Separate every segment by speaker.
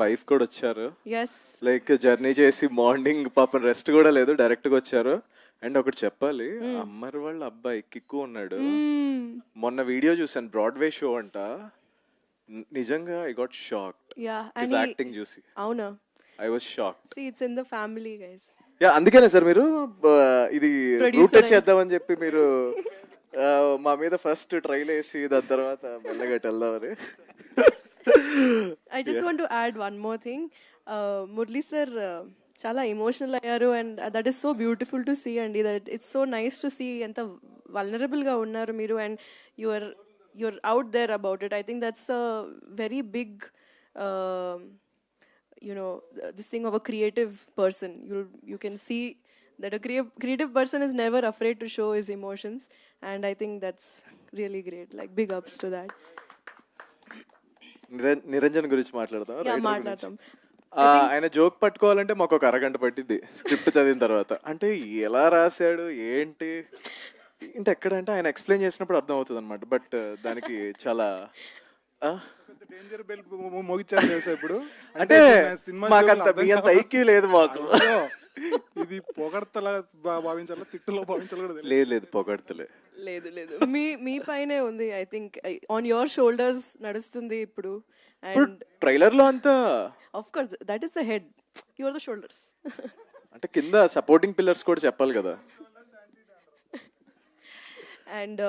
Speaker 1: Wife కూడా వచ్చారు.
Speaker 2: Yes
Speaker 1: like journey చేసి మార్నింగ్ పాపం రెస్ట్ కూడా లేదు, డైరెక్ట్ గా వచ్చారు. అండ్ ఒకటి చెప్పాలి, అమ్మర్ వాళ్ళ అబ్బాయి కిక్కు ఉన్నాడు. మొన్న వీడియో చూసాను, బ్రాడ్వే షో అంట. నిజంగా I got shocked
Speaker 2: yeah
Speaker 1: his
Speaker 2: and
Speaker 1: acting చూసి.
Speaker 2: అవునా
Speaker 1: I was shocked.
Speaker 2: See it's in the family guys.
Speaker 1: Yeah, అందుకనే సార్ మీరు ఇది
Speaker 2: Producer
Speaker 1: రూటెడ్
Speaker 2: అయ్యి.
Speaker 1: చేద్దామని చెప్పి మీరు మా మీద ఫస్ట్ ట్రైల్ వేసి దాని తర్వాత మెల్లగా వెళ్దామని.
Speaker 2: I just want to add one more thing. Murli sir చాలా ఎమోషనల్ అయ్యారు and that is so beautiful to see అండి. That it's so nice to see ఎంత వల్నరబుల్గా ఉన్నారు మీరు and you're out there about it. I think that's a very big this thing of a creative person. You can see that a creative person is never afraid to show his emotions, and I think that's really great. Like big ups to that.
Speaker 1: Niranjan గురించి మాట్లాడదాం.
Speaker 2: Yeah, మాట్లాడతాం.
Speaker 1: ఆయన joke పట్టుకోవాలంటే మాకు ఒక అరగంట పట్టింది script చదివిన తర్వాత. అంటే ఎలా రాశాడు ఏంటి అంటే ఎక్కడంటే ఆయన ఎక్స్ప్లెయిన్ చేసినప్పుడు అర్థం అవుతుంది అనమాట. బట్ దానికి చాలా
Speaker 3: డేంజర్ బెల్ మోగించారు తెలుసా ఇప్పుడు.
Speaker 1: అంటే మాకంత మీ అంత ఐక్యూ లేదు మాకు.
Speaker 3: ఇది పొగడతలా భావించాలా తిట్టులో భావించాలి కూడా తెలియదు.
Speaker 1: లేదు లేదు పొగడతలే.
Speaker 2: లేదు లేదు మీ పైనే ఉంది. I think on your shoulders నడుస్తుంది ఇప్పుడు.
Speaker 1: ఇప్పుడు
Speaker 2: అండ్
Speaker 1: ట్రైలర్ లో అంతా
Speaker 2: of course that is the head, you are the shoulders.
Speaker 1: అంటే కింద సపోర్టింగ్ పిల్లర్స్ కూడా చెప్పాలి కదా.
Speaker 2: And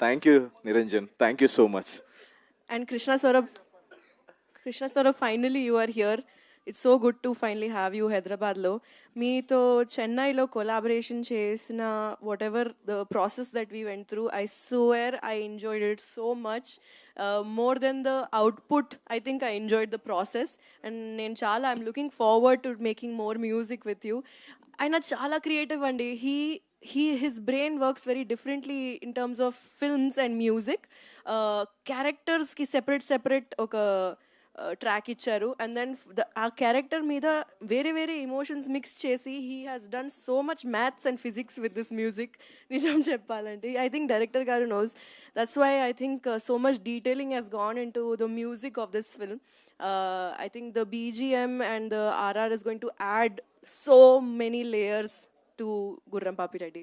Speaker 1: thank you Niranjan, thank you so much.
Speaker 2: and Krishna Saurabh, finally you are here. It's so good to finally have you Hyderabad lo. Meeto Chennai lo collaboration chesina whatever the process that we went through, I swear I enjoyed it so much. More than the output, I think I enjoyed the process. And నేను చాలా I'm looking forward to making more music with you. ఆయన చాలా creative అండి. His brain works very differently in terms of films and music. Characters ki separate oka track icharu, and then ఆ character మీద వేరే emotions mix చేసి he has done so much maths and physics with this music. నిజం చెప్పాలంటే I think director garu knows. That's why I think so much detailing has gone into the music of this film. I think the BGM and the RR is going to add so many layers to గుర్రం పాపిరెడ్డి.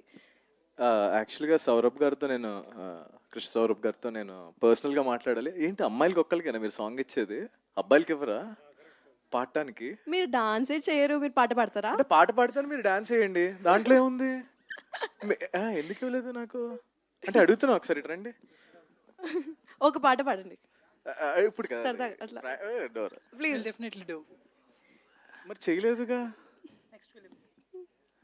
Speaker 1: యాక్చువల్గా సౌరభ్ గారితో నేను కృష్ణ సౌరభ్ గారితో నేను పర్సనల్గా మాట్లాడాలి. ఏంటి అమ్మాయిలకి ఒక్కరికైనా మీరు సాంగ్ ఇచ్చేది, అబ్బాయిలకి ఎవరా పాడటానికి?
Speaker 2: మీరు డాన్సే చేయరు, మీరు పాట పాడతారా?
Speaker 1: అంటే పాట పాడతాను, మీరు డాన్స్ చేయండి, దాంట్లో ఏముంది? ఎందుకు ఇవ్వలేదు నాకు అంటే అడుగుతున్నా. ఒకసారి ఇటు రండి,
Speaker 2: ఒక పాట పాడండి
Speaker 1: ఇప్పుడు కదా
Speaker 2: సరదాగా అట్లా.
Speaker 1: Door
Speaker 2: please.
Speaker 4: Definitely do.
Speaker 1: మరి చేయలేదుగా.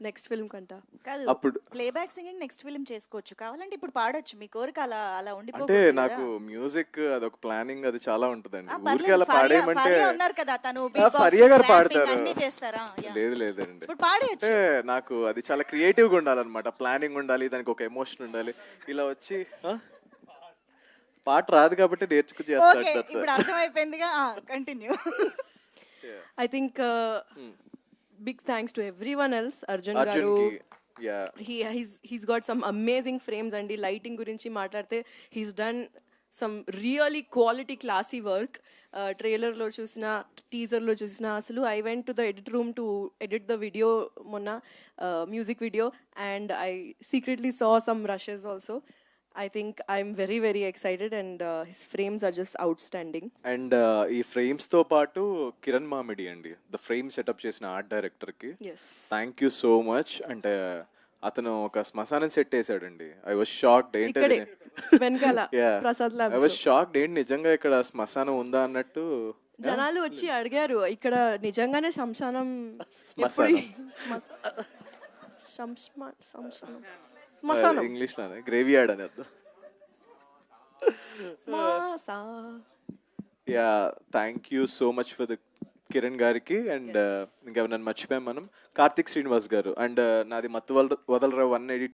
Speaker 2: నెక్స్ట్ ఫిల్మ్ కంట
Speaker 4: కాదు,
Speaker 1: అప్పుడు
Speaker 4: ప్లేబ్యాక్ సింగింగ్ నెక్స్ట్ ఫిల్మ్ చేసుకోవచ్చు, కావాలంటే ఇప్పుడు పాడొచ్చు. మీ కోరిక అలా అలా
Speaker 1: అంటే
Speaker 4: ఉండిపోతుంది.
Speaker 1: నాకు మ్యూజిక్ అదొక ప్లానింగ్ అది చాలా ఉంటదండి. ఊరికే అలా పాడేయమంటే
Speaker 4: ఉన్నారు కదా తను
Speaker 1: ఫరియా గారు పాడతారు.
Speaker 4: అన్ని చేస్తారా?
Speaker 1: లేదు లేదండి,
Speaker 4: ఇప్పుడు పాడేయచ్చు.
Speaker 1: అంటే నాకు అది చాలా క్రియేటివ్ గా ఉండాలన్నమాట. ప్లానింగ్ ఉండాలి, దానికి ఒక ఎమోషన్ ఉండాలి. ఇలా వచ్చి పాట రాదు కాబట్టి నేర్చుకు
Speaker 4: ఓకే,
Speaker 1: చేస్తాడు.
Speaker 4: ఇప్పుడు అర్థమైపోయిందిగా. Continue.
Speaker 2: I think big thanks to everyone else. Arjun గారు, he's got some amazing frames అండి. లైటింగ్ గురించి మాట్లాడితే he's done some really quality classy work. ట్రైలర్లో చూసిన, టీజర్లో చూసిన, అసలు I went to the edit room to edit the video మొన్న, music video, and I secretly saw some rushes also. I think I'm very very excited and his frames are just outstanding.
Speaker 1: And ఈ frames తో పాటు కిరణ్ మామిడి అండి, the frame setup చేసిన art director కి
Speaker 2: Yes.
Speaker 1: Thank you so much. అంటే అతను ఒక శ్మశానం సెట్ వేసాడండి. I was shocked.
Speaker 2: ఇక్కడే
Speaker 1: ఏంటి
Speaker 2: వెనకాల Prasad
Speaker 1: I
Speaker 2: labs
Speaker 1: was shocked, ఏంటి నిజంగా ఇక్కడ శ్మశానం ఉందా అన్నట్టు.
Speaker 2: జనాలు వచ్చి అడిగారు, ఇక్కడ నిజంగానే శ్మశానం
Speaker 1: శ్మశానం.
Speaker 2: శ్మశానం
Speaker 1: ఇంగ్లీష్ లోనే గ్రేవీ యార్డ్ అని అర్థం. Yeah, thank you so much for the Kiran గారికి. అండ్ ఇంకా నన్ను మర్చిపోయాం మనం, కార్తిక్ శ్రీనివాస్ గారు. అండ్ నాది మత్తు వదలరావు 180